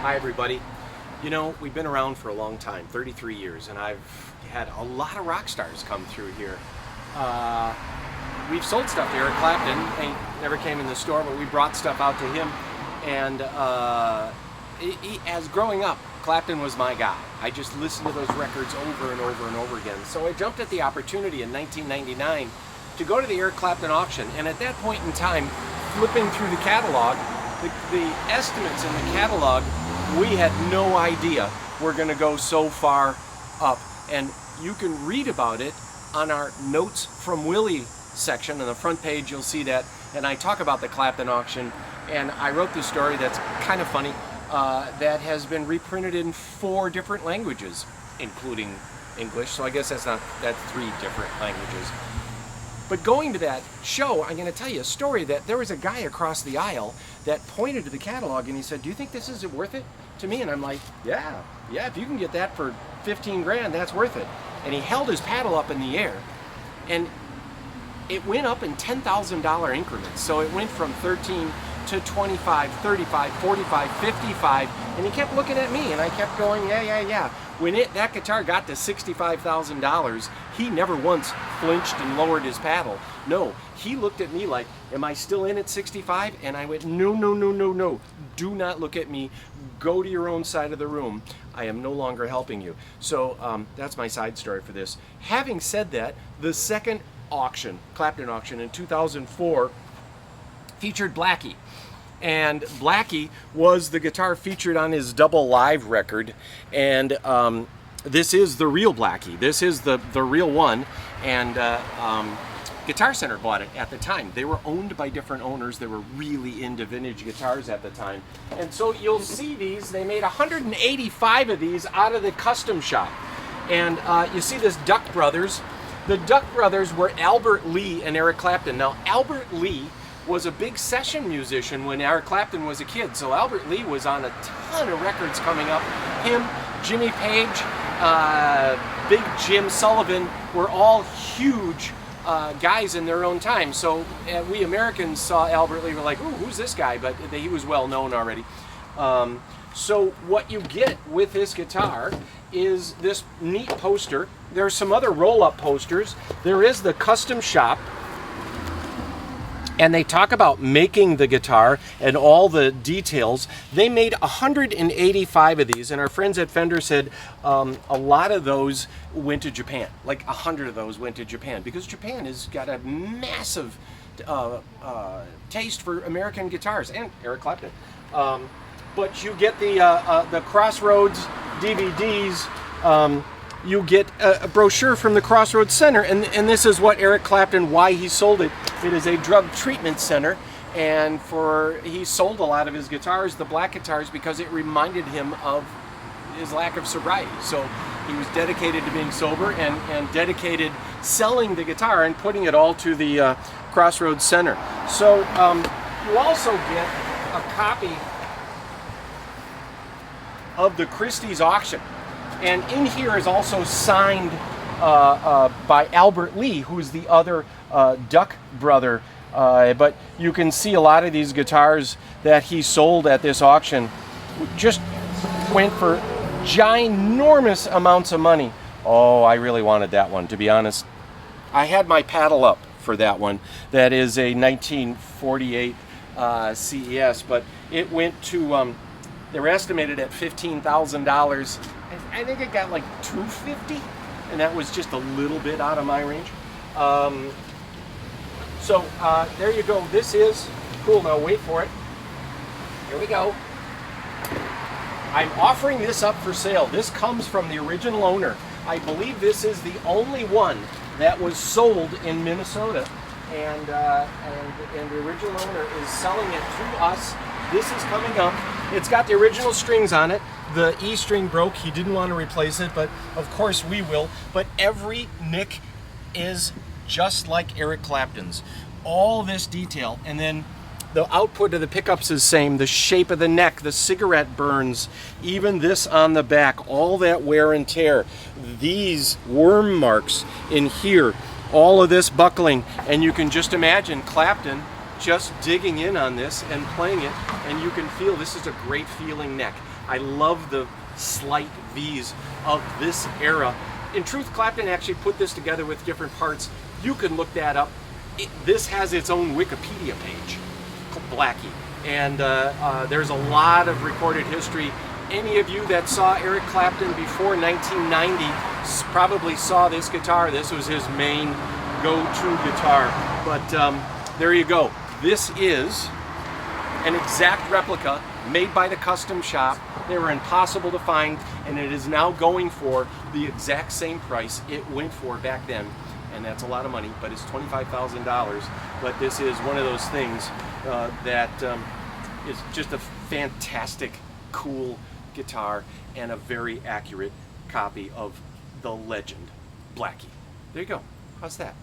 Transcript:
Hi everybody. You know, we've been around for a long time, 33 years, and I've had a lot of rock stars come through here. We've sold stuff to Eric Clapton. He never came in the store, but we brought stuff out to him. And as growing up, Clapton was my guy. I just listened to those records over and over and over again. So I jumped at the opportunity in 1999 to go to the Eric Clapton auction. And at that point in time, flipping through the catalog, the estimates in the catalog, we had no idea we're going to go so far up. And you can read about it on our Notes from Willie section. On the front page, you'll see that. And I talk about the Clapton auction. And I wrote this story that's kind of funny, that has been reprinted in 4 different languages, including English. So I guess that's 3 different languages. But going to that show, I'm going to tell you a story that there was a guy across the aisle that pointed to the catalog and he said, "Do you think this is worth it to me?" And I'm like, yeah, if you can get that for 15 grand, that's worth it. And he held his paddle up in the air and it went up in $10,000 increments. So it went from 13 to 25, 35, 45, 55, and he kept looking at me and I kept going, yeah. When that guitar got to $65,000, he never once flinched and lowered his paddle. No, he looked at me like, "Am I still in at 65? And I went, no. Do not look at me. Go to your own side of the room. I am no longer helping you." So that's my side story for this. Having said that, the second auction, Clapton auction in 2004, featured Blackie. And Blackie was the guitar featured on his double live record, and this is the real Blackie. This is the real one, and Guitar Center bought it at the time. They were owned by different owners. They were really into vintage guitars at the time. And so you'll see these, they made 185 of these out of the custom shop. And you see this Duck Brothers. The Duck Brothers were Albert Lee and Eric Clapton. Now, Albert Lee was a big session musician when Eric Clapton was a kid. So Albert Lee was on a ton of records coming up. Him, Jimmy Page, Big Jim Sullivan were all huge guys in their own time. So we Americans saw Albert Lee, were like, "Ooh, who's this guy?" But he was well known already. So what you get with this guitar is this neat poster. There's some other roll-up posters. There is the custom shop. And they talk about making the guitar and all the details. They made 185 of these, and our friends at Fender said a lot of those went to Japan. Like 100 of those went to Japan, because Japan has got a massive taste for American guitars, and Eric Clapton. But you get the Crossroads DVDs. You get a brochure from the Crossroads Center, and this is what Eric Clapton, why he sold it. It is a drug treatment center, and he sold a lot of his guitars, the black guitars, because it reminded him of his lack of sobriety. So he was dedicated to being sober and dedicated selling the guitar and putting it all to the Crossroads Center. So you also get a copy of the Christie's auction. And in here is also signed by Albert Lee, who's the other Duck brother. But you can see a lot of these guitars that he sold at this auction just went for ginormous amounts of money. Oh, I really wanted that one, to be honest. I had my paddle up for that one. That is a 1948 CES, but it went to, they were estimated at $15,000. I think it got like $250, and that was just a little bit out of my range. So there you go. This is cool. Now wait for it. Here we go. I'm offering this up for sale. This comes from the original owner. I believe this is the only one that was sold in Minnesota, and the original owner is selling it to us. This is coming up. It's got the original strings on it. The E string broke. He didn't want to replace it, but of course we will. But every nick is just like Eric Clapton's. All this detail, and then the output of the pickups is same. The shape of the neck, the cigarette burns, even this on the back, all that wear and tear. These worm marks in here, all of this buckling, and you can just imagine Clapton just digging in on this and playing it, and you can feel this is a great feeling neck. I love the slight V's of this era. In truth, Clapton actually put this together with different parts. You can look that up. This has its own Wikipedia page, Blackie, and there's a lot of recorded history. Any of you that saw Eric Clapton before 1990 probably saw this guitar. This was his main go-to guitar. But there you go. This is an exact replica made by the custom shop. They were impossible to find, and it is now going for the exact same price it went for back then. And that's a lot of money, but it's $25,000. But this is one of those things that is just a fantastic, cool guitar and a very accurate copy of the legend Blackie. There you go. How's that?